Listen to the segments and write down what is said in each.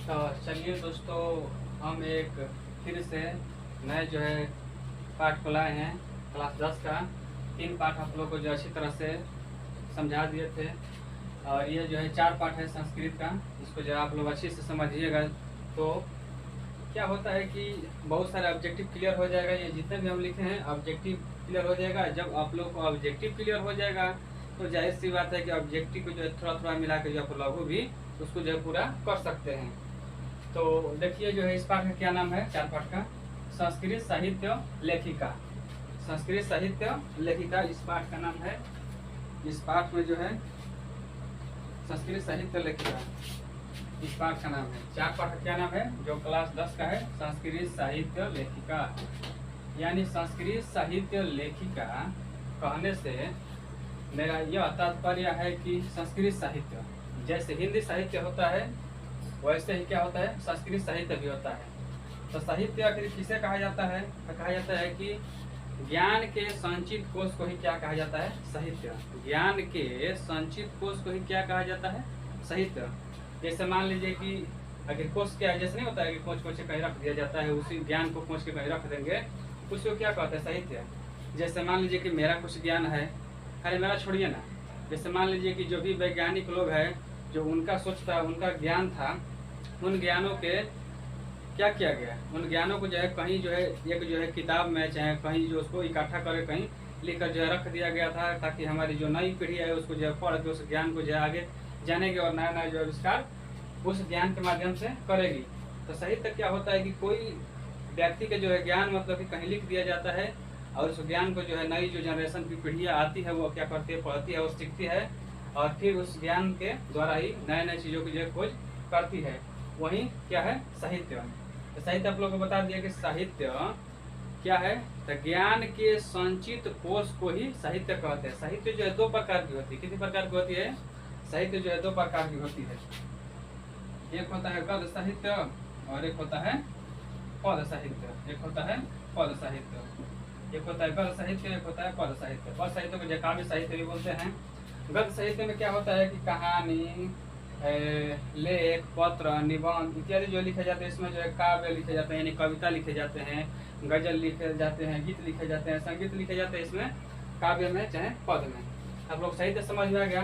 तो चलिए दोस्तों, हम एक फिर से नए जो है पाठ को लाए हैं। क्लास 10 का 3 पाठ आप लोग को जो अच्छी तरह से समझा दिए थे, और ये जो है 4 पाठ है संस्कृत का। इसको जो आप लोग अच्छे से समझिएगा तो क्या होता है कि बहुत सारे ऑब्जेक्टिव क्लियर हो जाएगा। ये जितने भी हम लिखे हैं ऑब्जेक्टिव क्लियर हो जाएगा। जब आप लोग को ऑब्जेक्टिव क्लियर हो जाएगा तो जाहिर सी बात है कि ऑब्जेक्टिव को जो है थोड़ा थोड़ा मिला के जो आप लघु भी उसको जो है पूरा कर सकते हैं। तो देखिए जो है इस पाठ का क्या नाम है, 4 पाठ का संस्कृत साहित्य लेखिका। संस्कृत साहित्य लेखिका इस पाठ का नाम है। इस पाठ में जो है संस्कृत साहित्य लेखिका इस पाठ का नाम है। 4 पाठ का क्या नाम है जो क्लास 10 का है, संस्कृत साहित्य लेखिका। यानी संस्कृत साहित्य लेखिका कहने से मेरा यह तात्पर्य है कि संस्कृत साहित्य जैसे हिंदी साहित्य होता है वैसे ही क्या होता है, संस्कृत साहित्य भी होता है। तो साहित्य आखिर किसे कहा जाता है? तो कहा जाता है कि ज्ञान के संचित कोश को ही क्या कहा जाता है, साहित्य। ज्ञान के संचित कोश को ही क्या कहा जाता है, साहित्य। जैसे मान लीजिए कि अगर कोश क्या है, जैसे नहीं होता है कि कोच कोच कहीं रख दिया जाता है, उसी ज्ञान को कोच के कहीं रख देंगे, उसको क्या कहते हैं, साहित्य। जैसे मान लीजिए कि मेरा कुछ ज्ञान है, अरे मेरा छोड़िए ना, जैसे मान लीजिए कि जो भी वैज्ञानिक लोग हैं जो उनका सोच था, उनका ज्ञान था, उन ज्ञानों के क्या किया गया, उन ज्ञानों को जो है कहीं जो है एक जो है किताब में चाहे कहीं जो उसको इकट्ठा करके कहीं लिखकर जो है रख दिया गया था, ताकि हमारी जो नई पीढ़ी है उसको जो है पढ़ के उस ज्ञान को जो है आगे जानेगी और नया नया जो आविष्कार उस ज्ञान के माध्यम से करेगी। तो साहित्य क्या होता है कि कोई व्यक्ति के जो है ज्ञान मतलब कि कहीं लिख दिया जाता है और उस ज्ञान को जो है नई जो जनरेशन की पीढ़ियाँ आती है वो क्या करती है, पढ़ती है और सीखती है, और फिर उस ज्ञान के द्वारा ही नए नए चीज़ों की जो है खोज करती है। वही क्या है, साहित्य। तो साहित्य आप लोगों को बता दिया कि साहित्य क्या है, तो ज्ञान के संचित कोश को ही साहित्य कहते हैं। साहित्य जो है 2 प्रकार की होती है। कितनी प्रकार की होती है? साहित्य जो है 2 प्रकार की होती है। एक होता है गद्य साहित्य और एक होता है पद साहित्य। एक होता है पद साहित्य, एक होता है गद्य साहित्य, एक होता है पद साहित्य। पद साहित्य को जो काव्य साहित्य भी बोलते हैं। गद्य साहित्य में क्या होता है कि कहानी, लेख, पत्र, निबंध इत्यादि जो लिखे जाते हैं, इसमें जो है काव्य लिखे जाते हैं, यानी कविता लिखे जाते हैं, गजल लिखे जाते हैं, गीत लिखे जाते हैं, संगीत लिखे जाते हैं, इसमें काव्य में चाहे पद में। आप लोग साहित्य समझ में आ गया।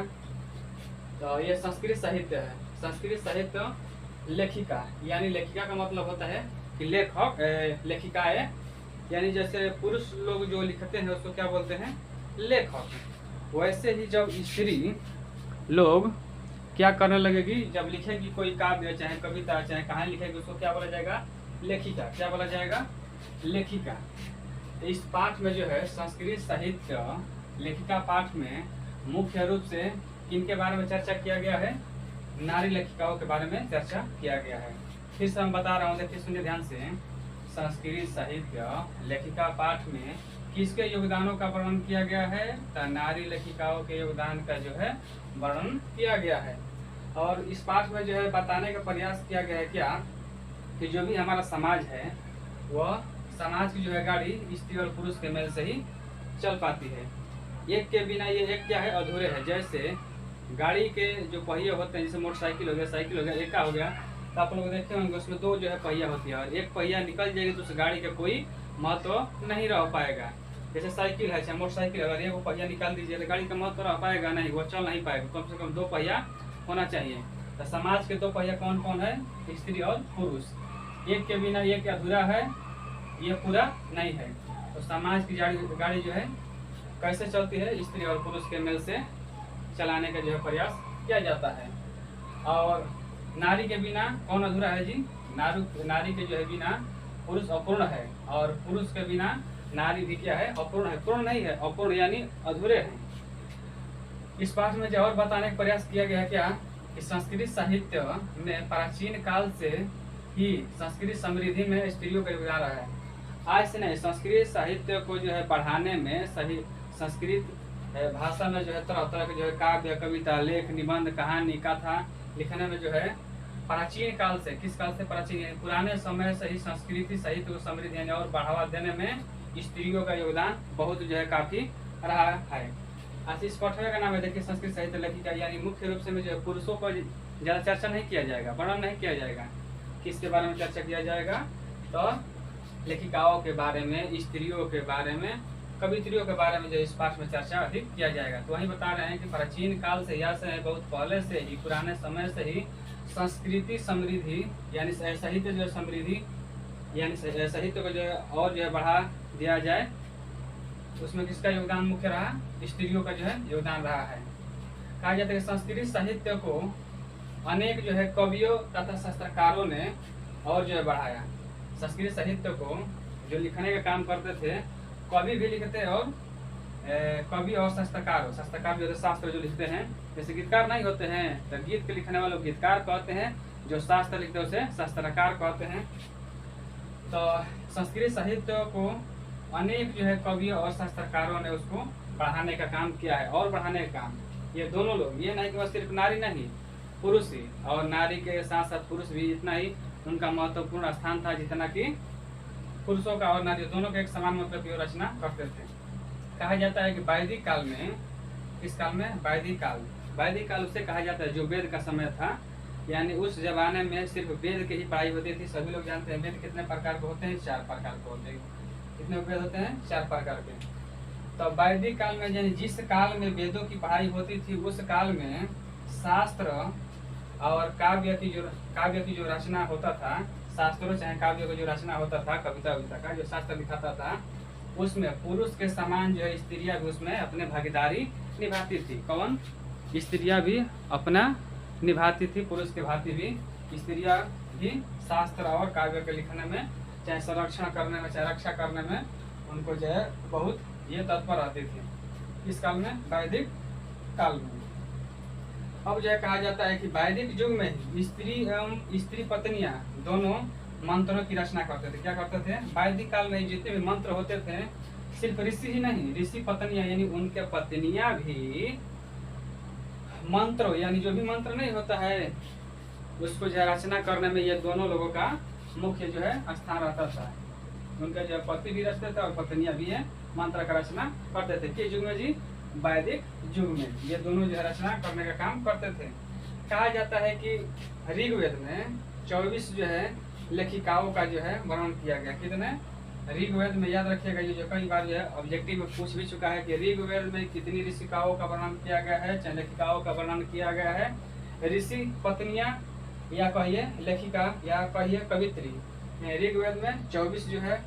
तो ये संस्कृत साहित्य है। संस्कृत साहित्य लेखिका, यानी लेखिका का मतलब होता है कि लेखक, लेखिकाएं, यानी जैसे पुरुष लोग जो लिखते हैं उसको क्या बोलते हैं, लेखक। वैसे ही जब स्त्री लोग क्या करने लगेगी, जब लिखेगी कोई काव्य चाहे कविता चाहे कहानी लिखेगी, उसको क्या बोला जाएगा, लेखिका। क्या बोला जाएगा, लेखिका। इस पाठ में जो है संस्कृत साहित्य लेखिका पाठ में मुख्य रूप से किनके बारे में चर्चा किया गया है, नारी लेखिकाओं के बारे में चर्चा किया गया है। फिर से हम बता रहा हूँ, देखिए सुनिए ध्यान से। संस्कृत साहित्य लेखिका पाठ में किसके योगदानों का वर्णन किया गया है, तो नारी लेखिकाओं के योगदान का जो है वर्णन किया गया है। और इस पाठ में जो है बताने का प्रयास किया गया है क्या, कि जो भी हमारा समाज है वह समाज की जो है गाड़ी स्त्री और पुरुष के मेल से ही चल पाती है। एक के बिना ये एक क्या है, अधूरे है। जैसे गाड़ी के जो पहिए होते हैं, जैसे मोटरसाइकिल हो गया, साइकिल हो गया, एका हो गया, तो आप लोग देखते होंगे उसमें 2 जो है पहिया होती है, और एक पहिया निकल जाएगी तो उस गाड़ी का कोई महत्व नहीं रह पाएगा। जैसे साइकिल है चाहे मोटरसाइकिल, अगर एक पहिया निकाल दीजिए तो गाड़ी का महत्व रह पाएगा नहीं, वो चल नहीं पाएगा। कम से कम 2 पहिया होना चाहिए। तो समाज के 2 पहिया कौन कौन है, स्त्री और पुरुष। एक के बिना एक अधूरा है, ये पूरा नहीं है। तो समाज की गाड़ी जो है कैसे चलती है, स्त्री और पुरुष के मेल से चलाने का जो है प्रयास किया जाता है। और नारी के बिना कौन अधूरा है जी, नारी के जो है बिना पुरुष अपूर्ण है, और पुरुष के बिना नारी भी क्या है, अपूर्ण है। पूर्ण नहीं है, अपूर्ण यानी अधूरे हैं। इस पाठ में जो और बताने का प्रयास किया गया है क्या, कि संस्कृत साहित्य में प्राचीन काल से ही संस्कृत समृद्धि में स्त्रियों का योगदान रहा है। आज से नहीं, संस्कृत साहित्य को जो है पढ़ाने में सही संस्कृत भाषा में जो है तरह तरह के जो है काव्य, कविता, लेख, निबंध, कहानी, कथा लिखने में जो है प्राचीन काल से, किस काल से, प्राचीन यानी पुराने समय से ही संस्कृति साहित्य को समृद्धि यानी और बढ़ावा देने में स्त्रियों का योगदान बहुत जो है काफी रहा है। आज इस पाठ्यक्रम का नाम है देखिए संस्कृत साहित्य लेखिका, यानी मुख्य रूप से में जो है पुरुषों पर ज़्यादा चर्चा नहीं किया जाएगा, वर्णन नहीं किया जाएगा। किसके बारे में चर्चा किया जाएगा? तो लेखिकाओं के बारे में, स्त्रियों के बारे में, कवित्रियों के बारे में जो इस पाठ में चर्चा अधिक किया जाएगा। तो वही बता रहे हैं कि प्राचीन काल से या से बहुत पहले से ही, पुराने समय से ही संस्कृति समृद्धि यानी साहित्य जो समृद्धि यानी साहित्य को जो है और जो है बढ़ा दिया जाए, उसमें किसका योगदान मुख्य रहा? स्त्रियों का जो है योगदान रहा है। कहा जाता है कि संस्कृत साहित्य को अनेक जो है कवियों तथा शास्त्रकारों ने और जो है बढ़ाया। संस्कृत साहित्य को जो लिखने का काम करते थे, कवि भी लिखते और कवि और शास्त्रकार जो शास्त्र जो लिखते हैं, जैसे गीतकार नहीं होते हैं तो गीत के लिखने वालों को गीतकार कहते हैं, जो शास्त्र लिखते हैं उसे शास्त्रकार कहते हैं। तो संस्कृत साहित्य को अनेक जो है कवियों और शास्त्रकारों ने उसको बढ़ाने का काम किया है। और बढ़ाने का काम ये दोनों लोग, ये नहीं कि बस सिर्फ नारी नहीं, पुरुष ही, और नारी के साथ साथ पुरुष भी इतना ही उनका महत्वपूर्ण स्थान था जितना कि पुरुषों का और नारी दोनों का एक समान मतलब की रचना करते थे। कहा जाता है कि वैदिक काल में, किस काल में? वैदिक काल उसे कहा जाता है जो वेद का समय था, यानी उस जमाने में सिर्फ वेद की ही पढ़ाई होती थी। सभी लोग जानते हैं वेद कितने प्रकार के होते हैं? 4 प्रकार के होते हैं। कितने वेद होते हैं? 4 प्रकार के। तो वैदिक काल में यानी जिस काल में वेदों की पढ़ाई होती थी, उस काल में शास्त्र और काव्य की जो रचना होता था, शास्त्रों चाहे काव्य का जो रचना होता था, कविता का जो शास्त्र लिखाता था, उसमें पुरुष के समान जो है स्त्रियां भी उसमें अपने भागीदारी निभाती थी। कौन? स्त्रियां भी अपना निभाती थी, पुरुष के भांति भी स्त्रियां भी शास्त्र और काव्य के लिखने में, चाहे संरक्षण करने में, चाहे रक्षा करने में, उनको जो है बहुत ये तत्पर रहती थी। इस काल में, वैदिक काल में। अब जो है कहा जाता है कि वैदिक युग में स्त्री एवं स्त्री पत्नियां दोनों मंत्रों की रचना करते थे। क्या करते थे? वैदिक काल में जितने भी मंत्र होते थे, सिर्फ ऋषि ही नहीं, ऋषि पत्नियां यानी उनके पत्नियां भी मंत्र यानी जो भी मंत्र नहीं होता है उसको जो है रचना करने में ये दोनों लोगों का मुख्य जो है स्थान रहता था। उनके जो पति भी रचते थे और पत्नियां भी है मंत्र का रचना करते थे। किस युग में जी? वैदिक युग में ये दोनों जो है रचना करने का काम करते थे। कहा जाता है कि ऋग्वेद में 24 जो है लेखिकाओं का जो है वर्णन किया गया। कितने? ऋग्वेद में याद रखिएगा, ये जो कई बार जो है ऑब्जेक्टिव में पूछ भी चुका है कि ऋग्वेद में कितनी ऋषिकाओं का वर्णन किया गया है, चाहे लेखिकाओं का वर्णन किया गया है। ऋषि पत्नियां या कहिए लेखिका या कहिए कवित्री, ऋग्वेद में 24 जो है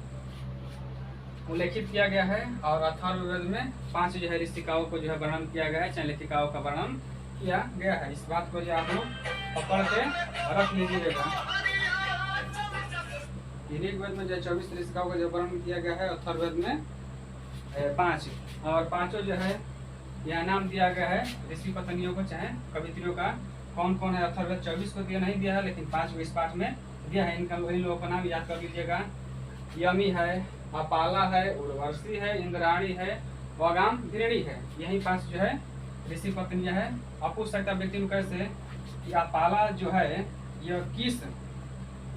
उल्लेखित किया गया है, और अथर्ववेद में 5 जो है ऋषिकाओं को जो है वर्णन किया गया है, चाहे लेखिकाओं का वर्णन किया गया है। इस बात को जो आप लोग पकड़ के रख लीजिएगा। ऋग्वेद में जो 24 ऋषिकाओं का जो वर्णन किया गया है, अथर्ववेद में 5, और 5 जो है यह नाम दिया गया है ऋषि पत्नियों को चाहे कवित्रियों का। कौन कौन है? अथर्ववेद 24 को दिया नहीं दिया है, लेकिन 5 को इस पाठ में दिया है। इन लोगों का नाम याद कर लीजिएगा। यमी है, अपाला है, उर्वशी है, इंद्राणी है, वगाम घृणी है। यही 5 जो है ऋषि पत्नियां है। आप पूछ सकता व्यक्ति में कैसे कि अपाला जो है यह किस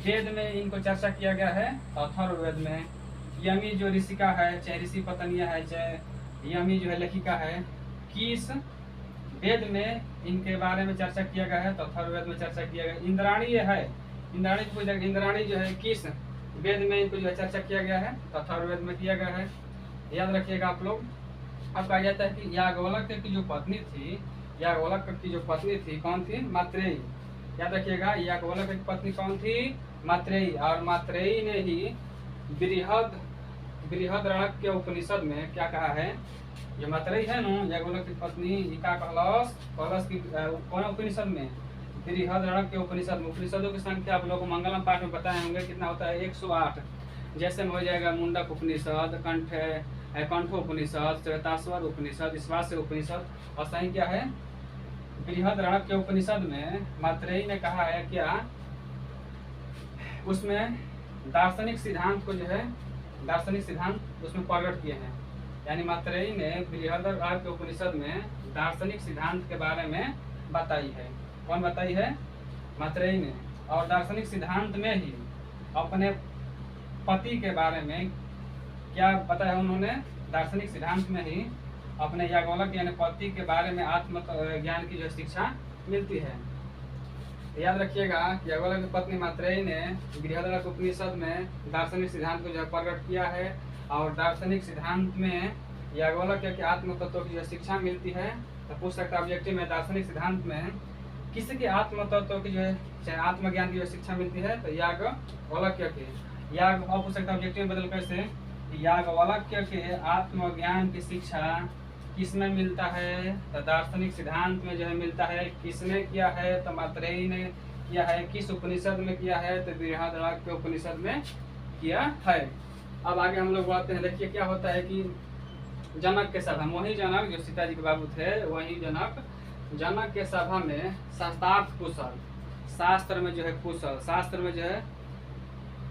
वेद में इनको चर्चा किया गया है? अथर्ववेद में। यमी जो ऋषिका है, चाहे ऋषि पत्नियां है, चाहे यमी जो है लेखिका है, किस वेद में इनके बारे में चर्चा किया गया है? तो अथर्ववेद में चर्चा किया गया। इंद्राणी है, इंद्राणी जो है किस वेद में इनको जो है चर्चा किया गया है? तो अथर्ववेद में किया गया है। याद रखिएगा आप लोग। अब कहा जाता है कि याज्ञवल्क की जो पत्नी थी, याज्ञवल्क की जो पत्नी थी कौन थी? मैत्रेयी। याद रखिएगा, याज्ञवल्क की पत्नी कौन थी? मैत्रेयी। और मैत्रेयी ने ही बृहदारण्यक के उपनिषद में क्या कहा है? जो मैत्रेयी है ना, याज्ञवल्क की पत्नी, क्या कहलस की कौन उपनिषद में? बृहदारण्यक के उपनिषद में। उपनिषदों की संख्या आप लोगों को मंगलम पाठ में बताए होंगे कितना होता है? 108। जैसे में हो जाएगा मुंडक उपनिषद, कंठोपनिषद, श्वेताश्वर उपनिषद, ईश्वास्य उपनिषद। और सही क्या है? बृहदारण्यक के उपनिषद में मैत्रेयी ने कहा है क्या? उसमें दार्शनिक सिद्धांत को जो है, दार्शनिक सिद्धांत उसमें प्रकट किए हैं। यानी मैत्रेयी ने बृहदारण्यक के उपनिषद में दार्शनिक सिद्धांत के बारे में बताई है। कौन बताई है? मैत्रेयी ने। और दार्शनिक सिद्धांत में ही अपने पति के बारे में क्या बताया उन्होंने? दार्शनिक सिद्धांत में ही अपने याज्ञवल्क यानी पति के बारे में आत्म ज्ञान की जो शिक्षा मिलती है। याद रखिएगा कि याज्ञवल्क्य की पत्नी मैत्रेयी ने बृहदारण्यक उपनिषद में दार्शनिक सिद्धांत को जो है प्रकट किया है, और दार्शनिक सिद्धांत में याज्ञवल्क्य के आत्म तत्व की जो शिक्षा मिलती है। तो पूछ सकता है ऑब्जेक्टिव में दार्शनिक सिद्धांत में किसके आत्म तत्व की जो है चाहे आत्मज्ञान की जो शिक्षा मिलती है, तो याज्ञवल्क्य के। और पूछ सकता है ऑब्जेक्टिव में बदल कैसे, याज्ञवल्क्य के आत्मज्ञान की शिक्षा किसमें मिलता है, तो दार्शनिक सिद्धांत में जो है मिलता है। किसने किया है, तो मैत्रेयी ने किया है। किस उपनिषद में किया है, तो बृहदारण्यक उपनिषद में किया है। अब आगे हम लोग बढ़ते हैं। देखिए क्या होता है कि जनक के सभा, वही जनक जो सीता जी के बाबू थे, वही जनक के सभा में शास्त्रार्थ कुशल, शास्त्र में जो है कुशल, शास्त्र में जो है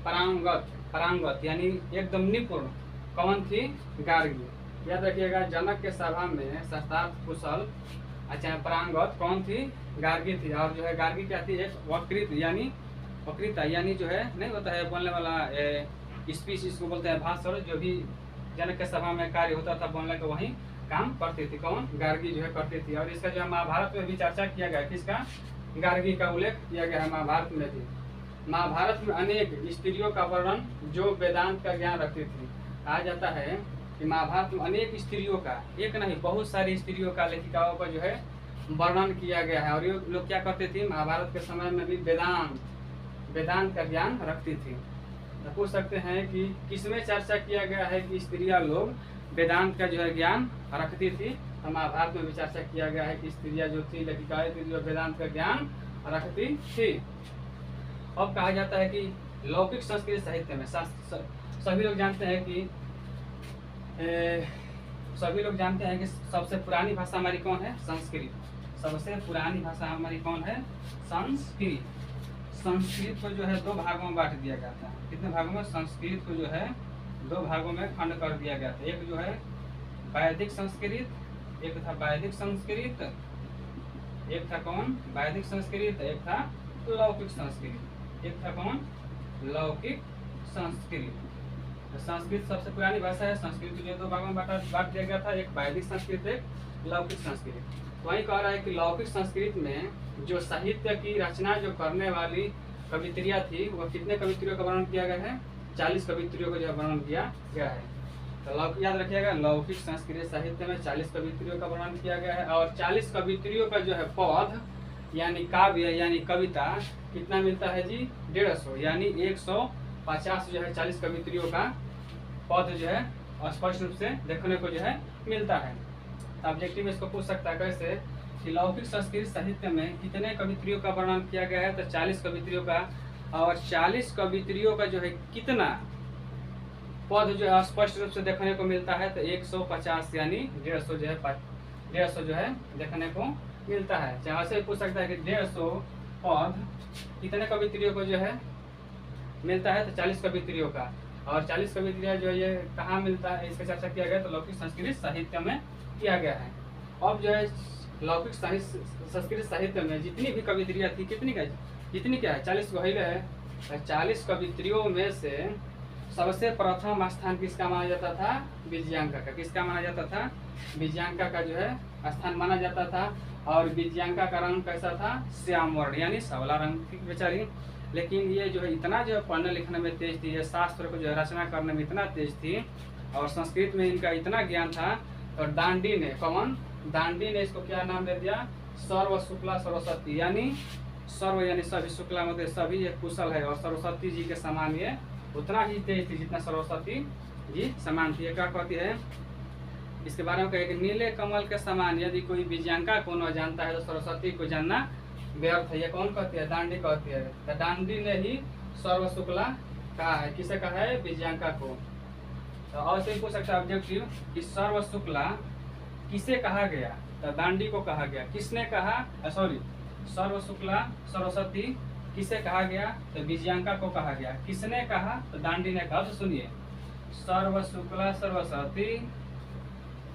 पारंगत यानी एकदम निपुण कौन थी, गार्गी। याद रखिएगा जनक के सभा में शास्त्रार्थ कुशल अच्छा पारंगत कौन थी, गार्गी थी। और जो है गार्गी क्या थी, एक वक्ता यानी जो है नहीं होता है बोलने वाला स्पीच, इसको बोलते हैं भाषण। जो भी जनक के सभा में कार्य होता था बोलने का, वही काम करती थी कौन, गार्गी जो है करती थी। और इसका जो है महाभारत में भी चर्चा किया गया, किसका, गार्गी का उल्लेख किया गया है महाभारत में भी। महाभारत में अनेक स्त्रियों का वर्णन जो वेदांत का ज्ञान रखती थी। कहा जाता है कि महाभारत में अनेक स्त्रियों का, एक नहीं बहुत सारी स्त्रियों का, लेखिकाओं का जो है वर्णन किया गया है। और ये लोग क्या करते थे, महाभारत के समय में भी वेदांत का ज्ञान रखती थी। तो पूछ सकते हैं कि किसमें चर्चा किया गया है कि स्त्रियां लोग वेदांत का जो है ज्ञान रखती थी। तो महाभारत में भी चर्चा किया गया है कि स्त्रियां जो थी, लेखिकाएं थी, जो वेदांत का ज्ञान रखती थी। अब कहा जाता है कि लौकिक संस्कृत साहित्य में सभी लोग जानते हैं कि सबसे पुरानी भाषा हमारी कौन है, संस्कृत। सबसे पुरानी भाषा हमारी कौन है, संस्कृत। संस्कृत को जो है दो भागों में बांट दिया गया था। कितने भागों में, संस्कृत को जो है दो भागों में खंड कर दिया गया था। एक जो है वैदिक संस्कृत, एक था वैदिक संस्कृत, एक था कौन, वैदिक संस्कृत, एक था लौकिक संस्कृत। एक था कौन, लौकिक संस्कृत। संस्कृत सबसे पुरानी भाषा है। संस्कृत को जो दो भागों में बांट दिया गया था, एक वैदिक संस्कृत, एक लौकिक संस्कृत। वही कह रहा है कि लौकिक संस्कृत में जो साहित्य की रचना जो करने वाली कवित्रियाँ थी, वो कितने कवित्रियों का वर्णन किया गया है, 40 कवित्रियों का जो वर्णन किया गया है। तो याद रखिएगा लौकिक संस्कृत साहित्य में 40 कवित्रियों का वर्णन किया गया है। और 40 कवित्रियों का जो है पद यानी काव्य यानी कविता कितना मिलता है जी, 150, यानी 150 जो है 40 कवित्रियों का पद जो है स्पष्ट रूप से देखने को जो है मिलता है। ऑब्जेक्टिव में इसको पूछ सकता है कैसे कि लौकिक संस्कृत साहित्य में कितने कवित्रियों का वर्णन किया गया है, तो 40 कवित्रियों का। और 40 कवित्रियों का जो है कितना पद जो है स्पष्ट रूप से देखने को मिलता है, तो 150 यानी 150 जो है 150 जो है देखने को मिलता है। चाहे ऐसे पूछ सकता है कि 150 पद कितने कवित्रियों को जो है मिलता है, तो 40 कवित्रियों का। और 40 कवित्रियाँ जो है ये कहाँ मिलता है, इसका चर्चा किया गया तो लौकिक संस्कृत साहित्य में किया गया है। अब जो है लौकिक संस्कृत साहित्य में जितनी भी कवित्रियाँ थी, जितनी क्या है 40 को है। 40 कवित्रियों में से सबसे प्रथम स्थान किसका माना जाता था, विजयांका का। किसका माना जाता था, विजयांका का जो है स्थान माना जाता था। और विजयांका का रंग कैसा था, श्याम वर्ण यानी सांवला रंग की बेचारी। लेकिन ये जो है इतना जो है पढ़ने लिखने में तेज थी, ये शास्त्र को जो है रचना करने में इतना तेज थी, और संस्कृत में इनका इतना ज्ञान था। और दांडी ने इसको क्या नाम दे दिया, सर्व शुक्ला सरस्वती, यानी सर्व यानी सभी, शुक्ला मतलब सभी, ये कुशल है। और सरस्वती जी के समान ये उतना ही तेज थी जितना सरस्वती जी समान थी। क्या कहती है इसके बारे में, कहे कि नीले कमल के समान यदि कोई विजयांका को न जानता है तो सरस्वती को जानना व्यर्थ है। ये कौन कहती है, दांडी कहती है। तो दांडी ने ही सर्व शुक्ला कहा है, किसे कहा है, विजयांका को। तो और से पूछ सकता है ऑब्जेक्टिव कि सर्व शुक्ला किसे कहा गया, तो दांडी को कहा गया। किसने कहा, सर्व शुक्ला सरस्वती किसे कहा गया, तो विजयांका को कहा गया। किसने कहा, तो दांडी ने कहा। तो सुनिए, सर्व शुक्ला सरस्वती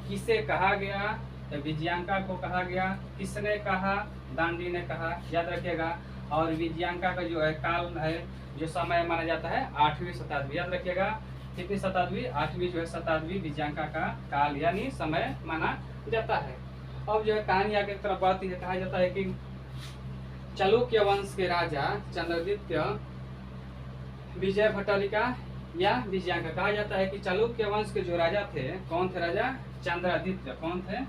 किसे कहा गया, तो विजयांका को कहा गया। किसने कहा, दांडी ने कहा। याद रखिएगा। और विजयांका का जो है काल है, जो समय माना जाता है 8वीं शताब्दी। याद रखिएगा कितनी शताब्दी, 8वीं जो है शताब्दी विजयांका का काल यानी समय माना जाता है। अब जो है कहानी आगे की तरफ बढ़ती है। कहा जाता है कि चालुक्य वंश के राजा चंद्रदित्य विजय भट्टारिका या विजयांका। कहा जाता है कि चालुक्य वंश के जो राजा थे, कौन थे राजा? चंद्रादित्य। कौन थे?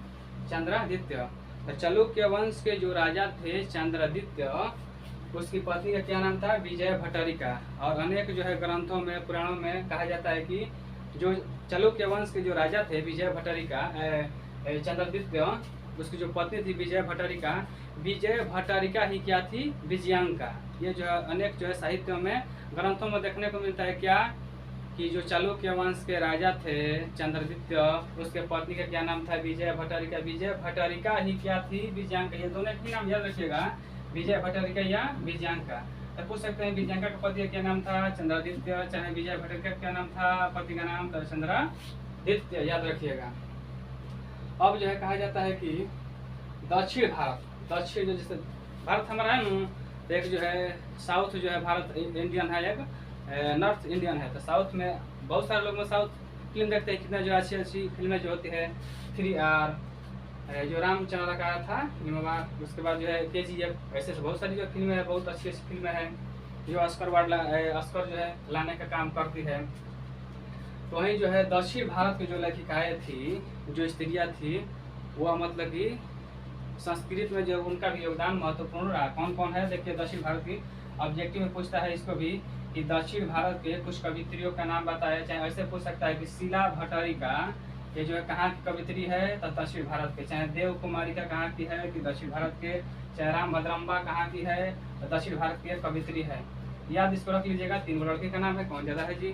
चंद्रादित्य। तो चालुक्य वंश के जो राजा थे चंद्रादित्य, उसकी पत्नी का क्या नाम था? विजय भट्टारिका। और अनेक जो है ग्रंथों में, पुराणों में कहा जाता है कि जो चालुक्य वंश के जो राजा थे विजय भट्टारिका, चंद्रादित्य, उसकी जो पत्नी थी विजय भट्टारिका, विजय भट्टारिका ही क्या थी? विजयांका। ये जो है अनेक जो है साहित्यों में, ग्रंथों में देखने को मिलता है क्या, कि जो चालुक्य वंश के राजा थे चंद्रदित्य, उसके पत्नी का क्या नाम था? विजय भट्टारिका। विजय भट्टारिका ही क्या थी? विजयांका। ये दोनों ही नाम याद रखिएगा, विजय भट्टारिका या विजयांका। तो पूछ सकते हैं विजयांका का पति का क्या नाम था? चंद्रादित्य। चाहे विजय भट्टारिका का क्या नाम था? पति का नाम था चंद्रादित्य। याद रखिएगा। अब जो है कहा जाता है कि दक्षिण भारत, दक्षिण जो जैसे भारत हमारा है ना, एक जो है साउथ जो है भारत इंडियन है, एक नॉर्थ इंडियन है। तो साउथ में बहुत सारे लोग में साउथ फिल्म देखते हैं, कितना जो अच्छी अच्छी फिल्में जो होती है, 3R, जो रामचंद्र का था निमवा, उसके बाद जो है KGF, ऐसे बहुत सारी जो फिल्में हैं, बहुत अच्छी अच्छी फिल्में हैं जो ऑस्कर जो है लाने का काम करती है। तो वहीं जो है दक्षिण भारत की जो लेखिकाएँ थी, जो स्त्रियाँ थी, वह मतलब कि संस्कृत में जो उनका भी योगदान महत्वपूर्ण रहा। कौन कौन है? देखिए दक्षिण भारत की ऑब्जेक्टिव में पूछता है इसको भी, कि दक्षिण भारत के कुछ कवित्रियों का नाम बताया। चाहे ऐसे पूछ सकता है कि शीला भट्टारिका, ये जो है कहाँ की कवित्री है? तो दक्षिण भारत के। चाहे देव कुमारिका कहाँ की है? कि दक्षिण भारत के। चाहे राम भद्रम्बा कहाँ की है? तो दक्षिण भारत की कवित्री है। याद इसको रख लीजिएगा। 3 लड़के का नाम है, कौन ज्यादा है जी?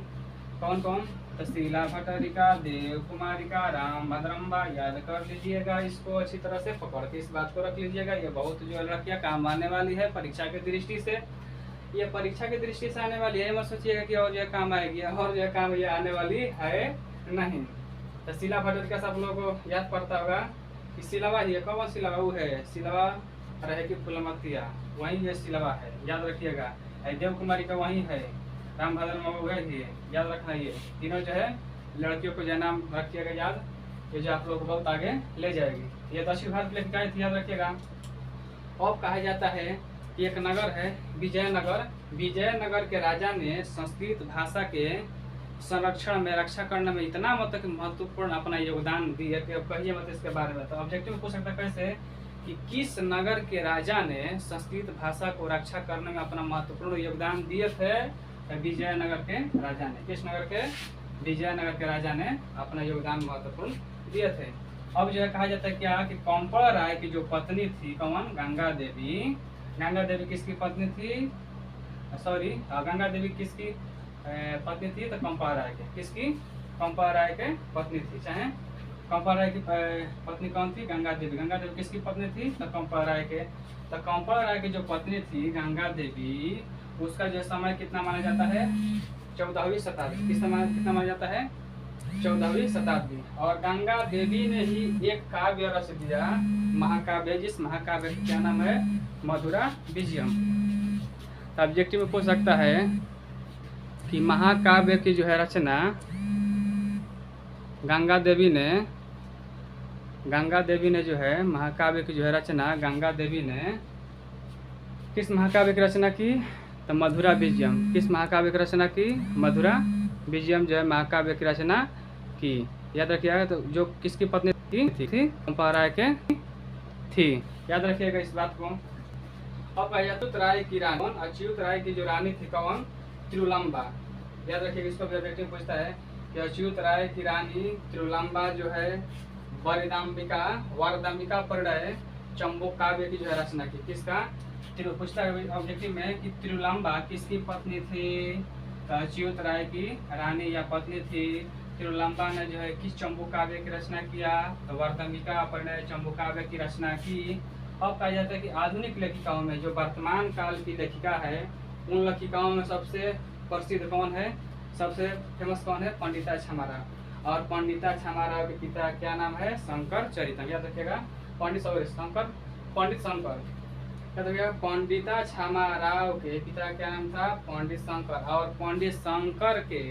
कौन कौन? तो शीला भट्टारिका, देव कुमारिका, राम भद्रम्बा। याद कर लीजिएगा, इसको अच्छी तरह से पकड़ के इस बात को रख लीजिएगा। ये बहुत जो रखिए काम आने वाली है परीक्षा की दृष्टि से। ये परीक्षा की दृष्टि से आने वाली है, मत सोचिएगा कि और जो काम आएगी, और जो काम ये आने वाली है नहीं। तो शीला भट्टारिका सब लोगों को याद पड़ता होगा कि सिलवा ही है। कौन सिलवा? वो है सिलवा रहेगी फुलमतिया, वही ये सिलवा है, याद रखिएगा। देव कुमारी का वही है, राम भद्रमा वही है, याद रखना। ये तीनों जो है लड़कियों को जो नाम रखिएगा याद, ये जो आप लोग को बहुत आगे ले जाएगी। ये दक्षिण भारत की लेखिकाएं थी, याद रखिएगा। अब कहा जाता है कि एक नगर है विजयनगर। विजयनगर के राजा ने संस्कृत भाषा के संरक्षण में, रक्षा करने में इतना मतलब महत्वपूर्ण अपना योगदान दिया कि अब कहिए मत इसके बारे में। तो ऑब्जेक्टिव में पूछ सकता है कैसे, कि किस नगर के राजा ने संस्कृत भाषा को रक्षा करने में अपना महत्वपूर्ण योगदान दिए थे? विजयनगर के राजा ने। किस नगर के? विजयनगर के राजा ने अपना योगदान महत्वपूर्ण दिए थे। अब जो है कहा जाता है क्या, कि कंपड़ राय की जो पत्नी थी, कौन? गंगा देवी। गंगा देवी किसकी पत्नी थी? सॉरी, गंगा देवी किसकी पत्नी थी? तो कंपड़ राय के। किसकी? कंपड़ राय के पत्नी थी। चाहे कंपड़ राय की पत्नी कौन थी? गंगा देवी। गंगा देवी किसकी पत्नी थी? तो कंपड़ राय के। तो कंपड़ राय की जो पत्नी थी गंगा देवी, उसका जो समय कितना माना जाता है? 14वीं शताब्दी। कितना माना जाता है? 14वीं शताब्दी। और गंगा देवी ने ही एक काव्य रच दिया, महाकाव्य, जिस महाकाव्य का क्या नाम है? मधुरा विजयम। ऑब्जेक्टिव में पूछ सकता है कि महाकाव्य की जो है रचना गंगा देवी ने जो है महाकाव्य की जो है रचना गंगा देवी ने किस महाकाव्य की रचना की? तो मधुरा विजयम। किस महाकाव्य की रचना की? मधुरा विजयम जो है महाकाव्य की रचना की। याद रखिएगा। तो जो किसकी पत्नी थी? कंपड़ राय के थी। याद रखिएगा इस बात को। अब अच्युत राय की रानी, अच्युत राय की जो रानी थी कौन? तिरुलंबा। याद रखिएगा, इसको भी ऑब्जेक्टिव पूछता है कि अच्युत राय की रानी तिरुलंबा जो है वरदाम्बिका परिणय चंबुक काव्य की जो है रचना की। किसका? पूछता है ऑब्जेक्टिव में कि तिरुलंबा किसकी पत्नी थी? तो अच्युत राय की रानी या पत्नी थी। तिरुलंबा ने जो है किस चंबुक काव्य की रचना किया? तो वरदाम्बिका परिणय चंबुक काव्य की रचना की। अब कहा जाता है कि आधुनिक लेखिकाओं में, जो वर्तमान काल की लेखिका है, उन लेखिकाओं में सबसे प्रसिद्ध कौन है? सबसे फेमस कौन है? पंडिता छमारा। और पंडिता छमारा के पिता क्या नाम है? शंकर चरितम। याद रखिएगा। पंडित शंकर। याद रखिएगा। पंडिता छमाराव के पिता क्या नाम था? पंडित शंकर। और पंडित शंकर के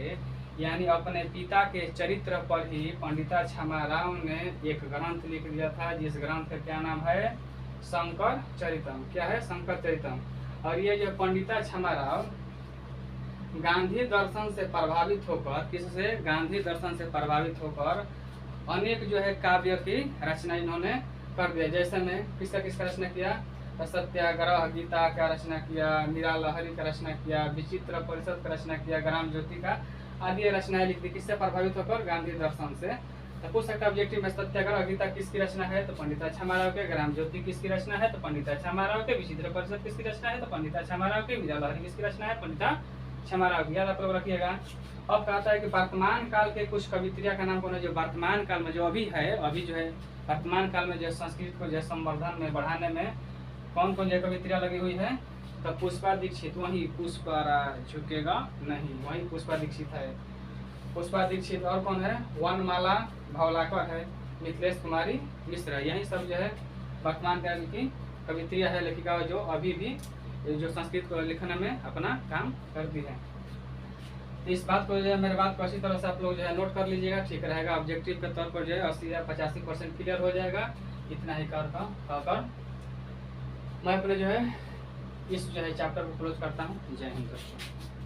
यानी अपने पिता के चरित्र पर ही पंडिता छमाराव ने एक ग्रंथ लिख दिया था, जिस ग्रंथ का क्या नाम है? शंकर चरितम। क्या है? शंकर चरितम। और ये जो पंडिता क्षमाराव गांधी दर्शन से प्रभावित होकर, किससे? गांधी दर्शन से प्रभावित होकर अनेक जो है काव्य की रचना इन्होंने कर दिया। जैसे में किसका किसका रचना किया? सत्याग्रह गीता का रचना किया, मीरा लहरी का रचना किया, विचित्र परिषद का रचना किया, ग्राम ज्योति का आदि रचनाएं लिख दी। किससे प्रभावित होकर? गांधी दर्शन से। तो पूछ सकता ऑब्जेक्टिव में सत्याग्रह गीता किसकी रचना है? तो पंडिता क्षमाराव के। ग्राम ज्योति किसकी रचना है? तो पंडिता क्षमाराव के। विचित्र परिषद किसकी रचना है? तो पंडिता क्षमाराव के। मीरा लहरी किसकी रचना है? पंडिता क्षमाराव की। याद आप लोग रखिएगा। अब कहता है कि वर्तमान काल के कुछ कवित्रिया का नाम कौन है? जो वर्तमान काल में जो अभी है, अभी जो है वर्तमान काल में जो संस्कृत को जो संवर्धन में बढ़ाने में कौन कौन जो कवित्रिया लगी हुई है? तो पुष्पा दीक्षित, वही पुष्पराज झुकेगा नहीं, वही पुष्पा दीक्षित है। पुष्पा दीक्षित और कौन है? वनमाला भावलाकर है, मिथिलेश कुमारी मिश्र। यही सब जो है वर्तमान काल की कवित्रिया है, लेखिका जो अभी भी जो संस्कृत को लिखने में अपना काम करती है। इस बात को जो है, मेरे बात को अच्छी तरह से आप लोग जो है नोट कर लीजिएगा, ठीक रहेगा। ऑब्जेक्टिव के तौर पर जो है 80 या 85% क्लियर हो जाएगा। इतना ही कर मैं अपने जो है इस जो है चैप्टर को क्लोज करता हूँ। जय हिंद दोस्तों।